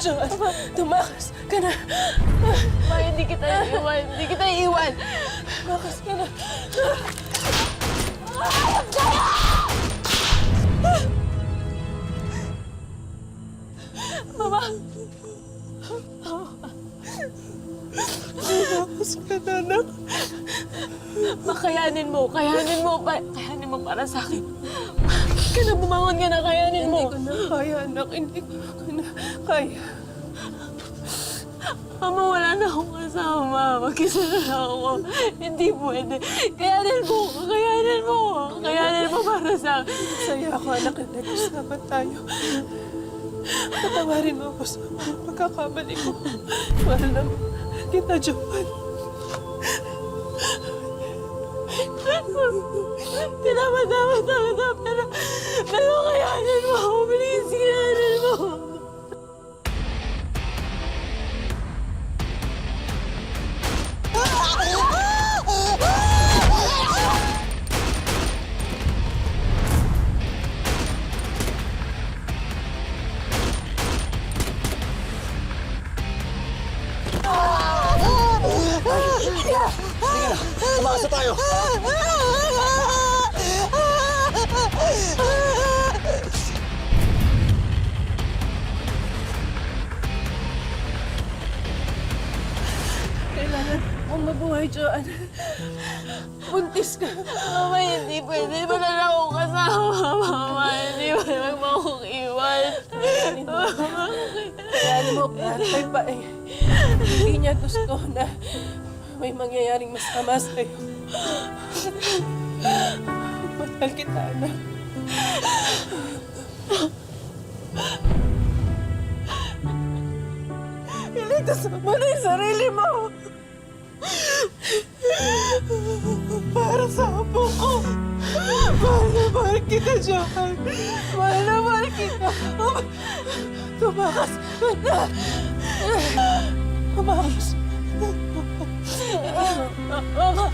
Joan, tumakas ka na. Ma, hindi kita iiwan. Hindi kita iiwan. Tumakas ka na. Mama! Tumakas ka na, anak. Kayanin mo para sa akin. Kaya bumangon ka na, kayanin mo. Hindi ko na kaya, anak. Hindi ko na kaya. Mama, wala na akong kasama. Mag-isa na lang ako. Hindi pwede. Kayanin mo para sa akin. Saya ako, anak, na nag-usapan tayo. Patawarin mo ako sa mga pagkakamali ko. Mahal na kita, Joan. Pinapatawad na, pero kayanin mo. Please, kayanin mo. Tumakas na tayo! Kailangan mong mabuhay, Joan. Buntis ka. Mama, hindi pwede. Wala na akong kasama, Mama. Hindi mo akong iwan. Kailangan mo, patay pa eh. Hindi niya gusto na may mangyayaring masama sa'yo. Mahal kita, anak. Iligtas mo na yung sarili mo! Para sa apo ko! Mahal na mahal kita, Johan! Mahal na mahal kita! Tumakas ka na! Tumakas! Mama!